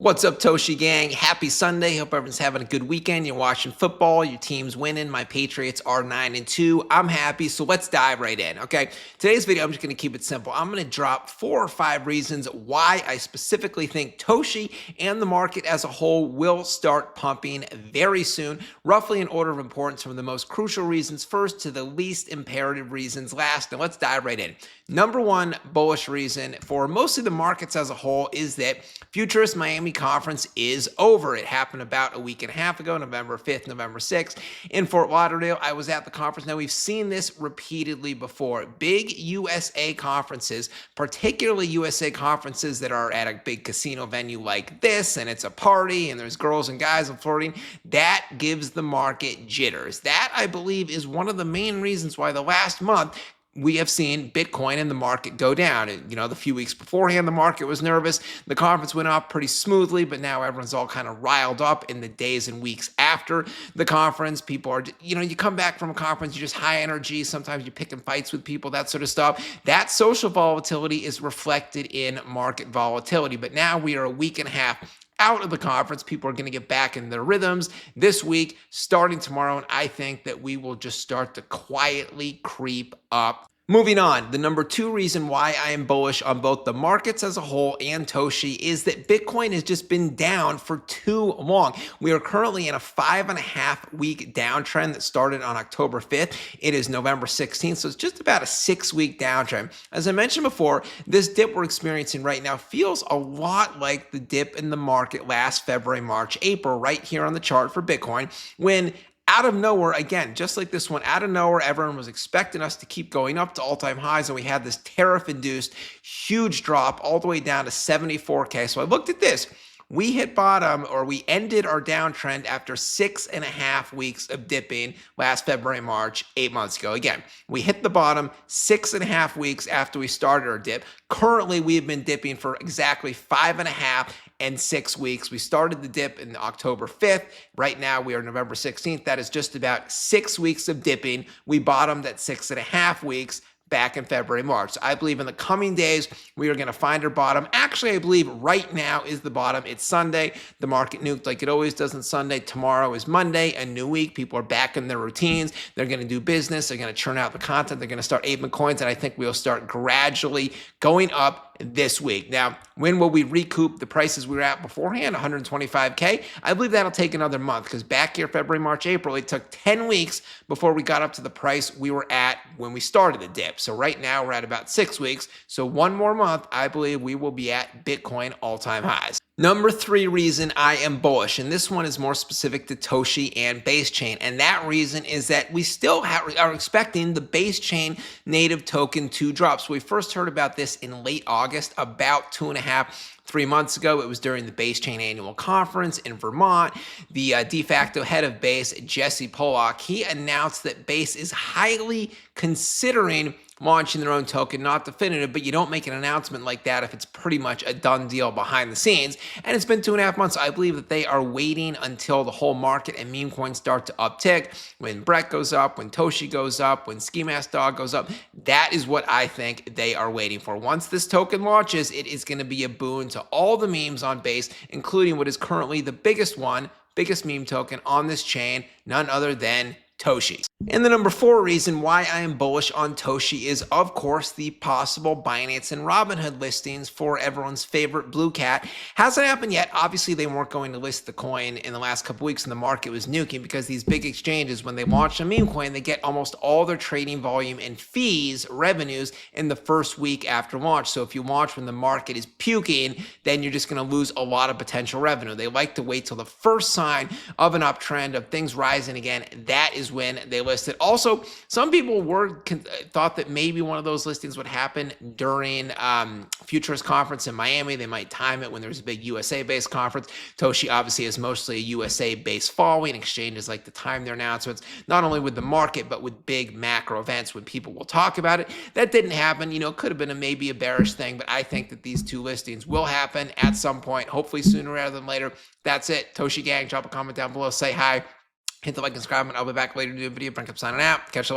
What's up, Toshi gang? Happy Sunday. Hope everyone's having a good weekend. You're watching football. Your team's winning. My Patriots are 9-2. I'm happy, so let's dive right in, okay? Today's video, I'm just going to keep it simple. I'm going to drop 4 or 5 reasons why I specifically think Toshi and the market as a whole will start pumping very soon, roughly in order of importance from the most crucial reasons first to the least imperative reasons last. Now, let's dive right in. Number one bullish reason for mostly the markets as a whole is that Futurist Miami Conference is over. It happened about a week and a half ago, November 5th, November 6th in Fort Lauderdale. I was at the conference. Now, we've seen this repeatedly before. Big USA conferences, particularly USA conferences that are at a big casino venue like this, and it's a party, and there's girls and guys flirting, that gives the market jitters. That, I believe, is one of the main reasons why the last month we have seen Bitcoin and the market go down. You know, the few weeks beforehand, the market was nervous. The conference went off pretty smoothly, but now everyone's all kind of riled up in the days and weeks after the conference. People are, you come back from a conference, you're just high energy. Sometimes you're picking fights with people, that sort of stuff. That social volatility is reflected in market volatility. But now we are a week and a half out of the conference. People are going to get back in their rhythms this week, starting tomorrow, and I think that we will just start to quietly creep up. Moving on, the number 2 reason why I am bullish on both the markets as a whole and Toshi is that Bitcoin has just been down for too long. We are currently in a 5.5-week downtrend that started on October 5th. It is November 16th, so it's just about a 6-week downtrend. As I mentioned before, this dip we're experiencing right now feels a lot like the dip in the market last February, March, April, right here on the chart for Bitcoin, when out of nowhere, again, just like this one, out of nowhere, everyone was expecting us to keep going up to all-time highs, and we had this tariff-induced huge drop all the way down to 74K. So I looked at this. We hit bottom, or we ended our downtrend after 6.5 weeks of dipping last February, March, 8 months ago. Again, we hit the bottom 6.5 weeks after we started our dip. Currently, we have been dipping for exactly 5.5 and 6 weeks. We started the dip in October 5th. Right now, we are November 16th. That is just about 6 weeks of dipping. We bottomed at 6.5 weeks back in February, March. So I believe in the coming days, we are going to find our bottom. Actually, I believe right now is the bottom. It's Sunday. The market nuked like it always does on Sunday. Tomorrow is Monday, a new week. People are back in their routines. They're going to do business. They're going to churn out the content. They're going to start aping coins, and I think we'll start gradually going up this week. Now, when will we recoup the prices we were at beforehand, 125K? I believe that'll take another month, because back here, February, March, April, it took 10 weeks before we got up to the price we were at when we started the dip. So right now, we're at about 6 weeks. So one more month, I believe we will be at Bitcoin all-time highs. Number 3 reason I am bullish, and this one is more specific to Toshi and base chain, and that reason is that we still are expecting the base chain native token to drop. So we first heard about this in late August, about 2.5-3 months ago. It was during the Base Chain annual conference in Vermont. The de facto head of Base, Jesse Pollock, he announced that Base is highly considering launching their own token, not definitive, but you don't make an announcement like that if it's pretty much a done deal behind the scenes. And it's been 2.5 months. I believe that they are waiting until the whole market and meme coins start to uptick. When Brett goes up, when Toshi goes up, when Ski Mask Dog goes up, that is what I think they are waiting for. Once this token launches, it is going to be a boon to all the memes on Base, including what is currently the biggest meme token on this chain, none other than Toshi. And the number 4 reason why I am bullish on Toshi is, of course, the possible Binance and Robinhood listings for everyone's favorite blue cat. Hasn't happened yet. Obviously, they weren't going to list the coin in the last couple weeks, and the market was nuking, because these big exchanges, when they launch a meme coin, they get almost all their trading volume and fees, revenues, in the first week after launch. So if you launch when the market is puking, then you're just going to lose a lot of potential revenue. They like to wait till the first sign of an uptrend, of things rising again. That is when they listed. Also, some people thought that maybe one of those listings would happen during Futurist conference in Miami. They might time it when there's a big USA-based conference. Toshi obviously is mostly a USA-based following. Exchanges like to time their announcements, not only with the market, but with big macro events when people will talk about it. That didn't happen. Could have been maybe a bearish thing, but I think that these 2 listings will happen at some point, hopefully sooner rather than later. That's it. Toshi gang, drop a comment down below, say hi. Hit the like and subscribe, and I'll be back later to do a video. Brent, signing out. Catch you later.